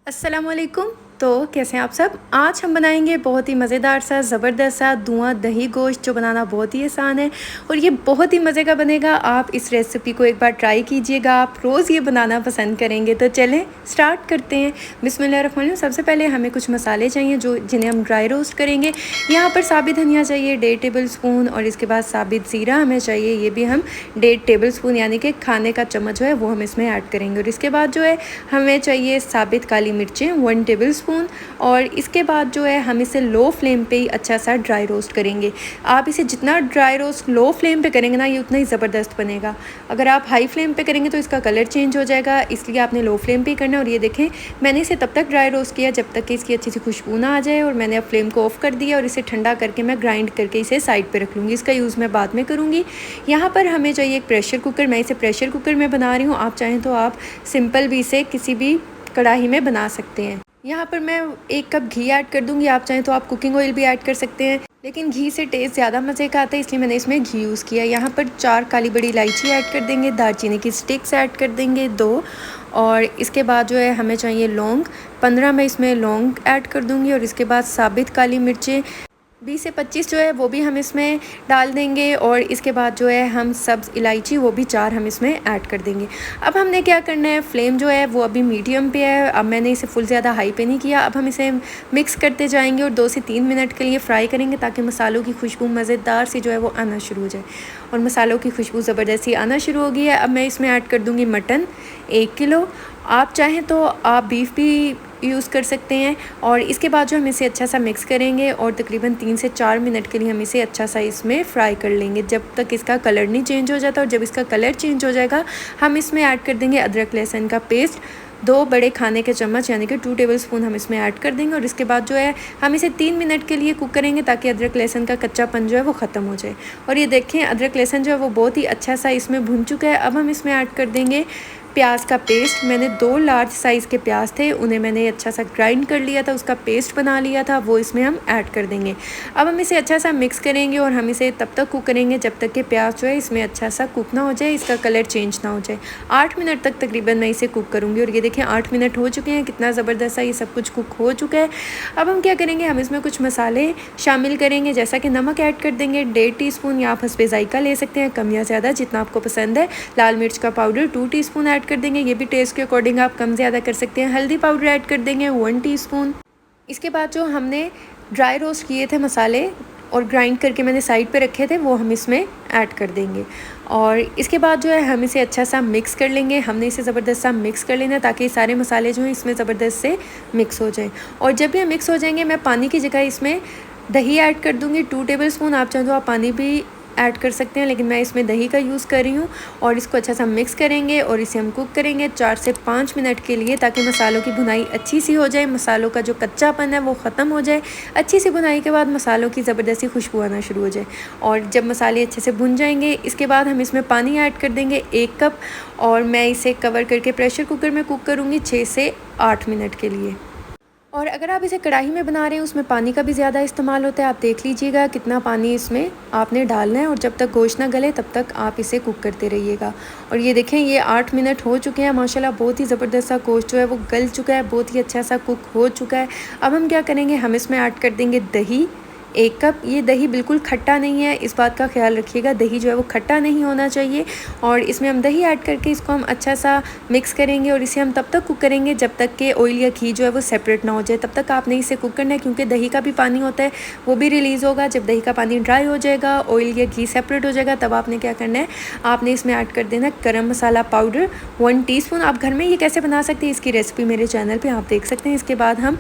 अस्सलामुअलैकुम। तो कैसे हैं आप सब। आज हम बनाएंगे बहुत ही मज़ेदार सा ज़बरदस्त सा धुआं दही गोश्त, जो बनाना बहुत ही आसान है और ये बहुत ही मज़े का बनेगा। आप इस रेसिपी को एक बार ट्राई कीजिएगा, आप रोज़ ये बनाना पसंद करेंगे। तो चलें स्टार्ट करते हैं। बिस्मिल्लाहिर्रहमानिर्रहीम। सबसे पहले हमें कुछ मसाले चाहिए जिन्हें हम ड्राई रोस्ट करेंगे। यहाँ पर साबित धनिया चाहिए 1.5 टेबल स्पून और इसके बाद साबित ज़ीरा हमें चाहिए, ये भी हम 1.5 टेबल स्पून यानी कि खाने का चम्मच जो है वो हम इसमें ऐड करेंगे। और इसके बाद जो है हमें चाहिए साबित काली मिर्चें 1 टेबल स्पून। और इसके बाद जो है हम इसे लो फ्लेम पे ही अच्छा सा ड्राई रोस्ट करेंगे। आप इसे जितना ड्राई रोस्ट लो फ्लेम पे करेंगे ना, ये उतना ही ज़बरदस्त बनेगा। अगर आप हाई फ्लेम पे करेंगे तो इसका कलर चेंज हो जाएगा, इसलिए आपने लो फ्लेम पे ही करना है। और ये देखें, मैंने इसे तब तक ड्राई रोस्ट किया जब तक कि इसकी अच्छी सी खुशबू ना आ जाए। और मैंने अब फ्लेम को ऑफ़ कर दिया और इसे ठंडा करके मैं ग्राइंड करके इसे साइड पर रख लूँगी। इसका यूज़ मैं बाद में करूँगी। यहाँ पर हमें चाहिए एक प्रेशर कुकर। मैं इसे प्रेशर कुकर में बना रही हूँ, आप चाहें तो आप सिंपल भी इसे किसी भी कढ़ाई में बना सकते हैं। यहाँ पर मैं 1 कप घी ऐड कर दूँगी, आप चाहें तो आप कुकिंग ऑयल भी ऐड कर सकते हैं, लेकिन घी से टेस्ट ज़्यादा मज़े का आता है, इसलिए मैंने इसमें घी यूज़ किया। यहाँ पर 4 काली बड़ी इलायची ऐड कर देंगे, दालचीनी की स्टिक्स ऐड कर देंगे 2, और इसके बाद जो है हमें चाहिए लौंग 15, मैं इसमें लौंग ऐड कर दूँगी। और इसके बाद साबित काली मिर्चें 20 से 25 जो है वो भी हम इसमें डाल देंगे। और इसके बाद जो है हम सब्ज़ इलायची वो भी 4 हम इसमें ऐड कर देंगे। अब हमने क्या करना है, फ्लेम जो है वो अभी मीडियम पे है। अब मैंने इसे फुल ज़्यादा हाई पे नहीं किया। अब हम इसे मिक्स करते जाएंगे और 2 से 3 मिनट के लिए फ्राई करेंगे, ताकि मसालों की खुशबू मज़ेदार सी जो है वो आना शुरू हो जाए। और मसालों की खुशबू ज़बरदस्ती आना शुरू हो गई है। अब मैं इसमें ऐड कर दूँगी मटन 1 किलो। आप चाहें तो आप बीफ भी यूज़ कर सकते हैं। और इसके बाद जो हम इसे अच्छा सा मिक्स करेंगे और तकरीबन 3 से 4 मिनट के लिए हम इसे अच्छा सा इसमें फ्राई कर लेंगे, जब तक इसका कलर नहीं चेंज हो जाता। और जब इसका कलर चेंज हो जाएगा हम इसमें ऐड कर देंगे अदरक लहसुन का पेस्ट 2 बड़े खाने के चम्मच यानी कि 2 टेबल स्पून हम इसमें ऐड कर देंगे। और इसके बाद जो है हम इसे 3 मिनट के लिए कुक करेंगे, ताकि अदरक लहसुन का कच्चापन जो है वो ख़त्म हो जाए। और ये देखें, अदरक लहसुन जो है वो बहुत ही अच्छा सा इसमें भुन चुका है। अब हम इसमें ऐड कर देंगे प्याज का पेस्ट। मैंने 2 लार्ज साइज़ के प्याज थे, उन्हें मैंने अच्छा सा ग्राइंड कर लिया था, उसका पेस्ट बना लिया था, वो इसमें हम ऐड कर देंगे। अब हम इसे अच्छा सा मिक्स करेंगे और हम इसे तब तक कुक करेंगे जब तक कि प्याज जो है इसमें अच्छा सा कुक ना हो जाए, इसका कलर चेंज ना हो जाए। 8 मिनट तक तकरीबन मैं इसे कुक करूँगी। और ये देखें 8 मिनट हो चुके हैं, कितना ज़बरदस्त सा ये सब कुछ कुक हो चुका है। अब हम क्या करेंगे, हम इसमें कुछ मसाले शामिल करेंगे, जैसा कि नमक ऐड कर देंगे 1.5 टीस्पून, या आप हस्बे ज़ायका ले सकते हैं, कम या ज़्यादा जितना आपको पसंद है। लाल मिर्च का पाउडर 2 टीस्पून ऐड कर देंगे, ये भी टेस्ट के अकॉर्डिंग आप कम ज़्यादा कर सकते हैं। हल्दी पाउडर ऐड कर देंगे 1 टीस्पून। इसके बाद जो हमने ड्राई रोस्ट किए थे मसाले और ग्राइंड करके मैंने साइड पे रखे थे, वो हम इसमें ऐड कर देंगे। और इसके बाद जो है हम इसे अच्छा सा मिक्स कर लेंगे। हमने इसे ज़बरदस्त सा मिक्स कर लेना, ताकि सारे मसाले जो हैं इसमें ज़बरदस्त से मिक्स हो जाएं। और जब ये मिक्स हो जाएंगे, मैं पानी की जगह इसमें दही ऐड कर दूँगी 2 टेबल स्पून। आप चाहें तो आप पानी भी ऐड कर सकते हैं, लेकिन मैं इसमें दही का यूज़ कर रही हूँ। और इसको अच्छा सा मिक्स करेंगे और इसे हम कुक करेंगे 4 से 5 मिनट के लिए, ताकि मसालों की भुनाई अच्छी सी हो जाए, मसालों का जो कच्चापन है वो ख़त्म हो जाए। अच्छी सी भुनाई के बाद मसालों की ज़बरदस्ती खुशबू आना शुरू हो जाए। और जब मसाले अच्छे से भुन जाएंगे, इसके बाद हम इसमें पानी ऐड कर देंगे 1 कप। और मैं इसे कवर करके प्रेशर कुकर में कुक करूँगी 6 से 8 मिनट के लिए। और अगर आप इसे कढ़ाई में बना रहे हैं, उसमें पानी का भी ज़्यादा इस्तेमाल होता है। आप देख लीजिएगा कितना पानी इसमें आपने डालना है, और जब तक गोश्त ना गले तब तक आप इसे कुक करते रहिएगा। और ये देखें, ये 8 मिनट हो चुके हैं, माशाल्लाह बहुत ही ज़बरदस्त सा गोश्त जो है वो गल चुका है, बहुत ही अच्छा सा कुक हो चुका है। अब हम क्या करेंगे, हम इसमें ऐड कर देंगे दही 1 कप। ये दही बिल्कुल खट्टा नहीं है, इस बात का ख्याल रखिएगा, दही जो है वो खट्टा नहीं होना चाहिए। और इसमें हम दही ऐड करके इसको हम अच्छा सा मिक्स करेंगे, और इसे हम तब तक कुक करेंगे जब तक कि ऑयल या घी जो है वो सेपरेट ना हो जाए। तब तक आपने इसे कुक करना है, क्योंकि दही का भी पानी होता है, वो भी रिलीज़ होगा। जब दही का पानी ड्राई हो जाएगा, ऑयल या घी सेपरेट हो जाएगा, तब आपने क्या करना है, आपने इसमें ऐड कर देना गरम मसाला पाउडर 1 टीस्पून। आप घर में ये कैसे बना सकते हैं, इसकी रेसिपी मेरे चैनल पर आप देख सकते हैं। इसके बाद हम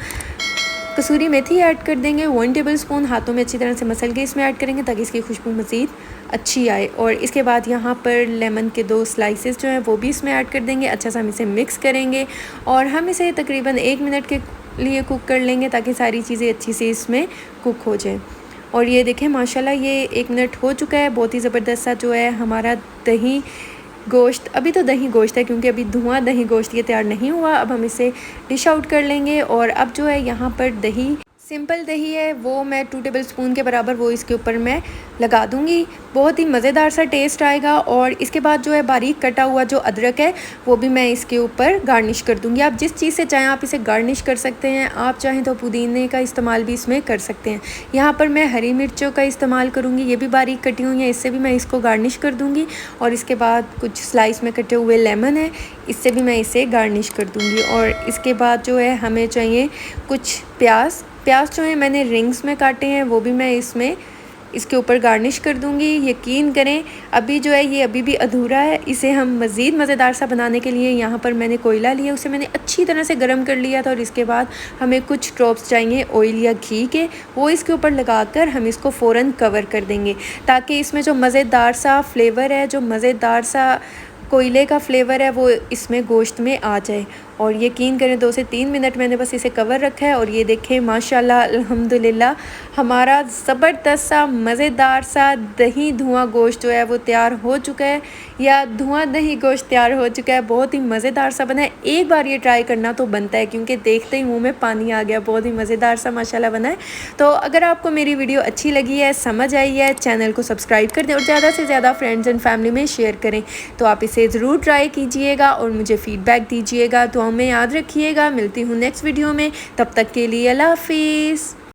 कसूरी मेथी ऐड कर देंगे 1 टेबल स्पून, हाथों में अच्छी तरह से मसल के इसमें ऐड करेंगे, ताकि इसकी खुशबू मज़ीद अच्छी आए। और इसके बाद यहाँ पर लेमन के 2 स्लाइसेस जो हैं वो भी इसमें ऐड कर देंगे। अच्छा सा हम इसे मिक्स करेंगे और हम इसे तकरीबन 1 मिनट के लिए कुक कर लेंगे, ताकि सारी चीज़ें अच्छी से इसमें कुक हो जाए। और ये देखें, माशाल्लाह ये 1 मिनट हो चुका है। बहुत ही ज़बरदस्त सा जो है हमारा दही गोश्त, अभी तो दही गोश्त है क्योंकि अभी धुआं दही गोश्त ये तैयार नहीं हुआ। अब हम इसे डिश आउट कर लेंगे। और अब जो है यहाँ पर दही सिंपल दही है वो मैं 2 टेबलस्पून के बराबर वो इसके ऊपर मैं लगा दूँगी। बहुत ही मज़ेदार सा टेस्ट आएगा। और इसके बाद जो है बारीक कटा हुआ जो अदरक है वो भी मैं इसके ऊपर गार्निश कर दूँगी। आप जिस चीज़ से चाहें आप इसे गार्निश कर सकते हैं। आप चाहें तो पुदीने का इस्तेमाल भी इसमें कर सकते हैं। यहाँ पर मैं हरी मिर्चों का इस्तेमाल करूँगी, ये भी बारीक कटी हुई हैं, इससे भी मैं इसको गार्निश कर दूँगी। और इसके बाद कुछ स्लाइस में कटे हुए लेमन है, इससे भी मैं इसे गार्निश कर दूँगी। और इसके बाद जो है हमें चाहिए कुछ प्याज जो है मैंने रिंग्स में काटे हैं, वो भी मैं इसके ऊपर गार्निश कर दूंगी। यकीन करें अभी जो है ये अभी भी अधूरा है। इसे हम मज़ीद मज़ेदार सा बनाने के लिए यहाँ पर मैंने कोयला लिया, उसे मैंने अच्छी तरह से गर्म कर लिया था। और इसके बाद हमें कुछ ड्रॉप्स चाहिए ऑयल या घी के, वो इसके ऊपर लगाकर हम इसको फ़ौरन कवर कर देंगे ताकि इसमें जो मज़ेदार सा फ्लेवर है, जो मज़ेदार सा कोयले का फ्लेवर है वो इसमें गोश्त में आ जाए। और यकीन करें 2 से 3 मिनट मैंने बस इसे कवर रखा है। और ये देखें माशाल्लाह अल्हम्दुलिल्लाह हमारा ज़बरदस्त सा मज़ेदार सा दही धुआं गोश्त जो है वो तैयार हो चुका है, या धुआं दही गोश्त तैयार हो चुका है। बहुत ही मज़ेदार सा बना है, एक बार ये ट्राई करना तो बनता है क्योंकि देखते ही मुँह में पानी आ गया। बहुत ही मज़ेदार सा माशाल्लाह बना है। तो अगर आपको मेरी वीडियो अच्छी लगी है, समझ आई है, चैनल को सब्सक्राइब कर दें और ज़्यादा से ज़्यादा फ्रेंड्स एंड फैमिली में शेयर करें। तो आप इसे ज़रूर ट्राई कीजिएगा और मुझे फ़ीडबैक दीजिएगा। तो हमें याद रखिएगा, मिलती हूँ नेक्स्ट वीडियो में, तब तक के लिए अल्लाह हाफिज़।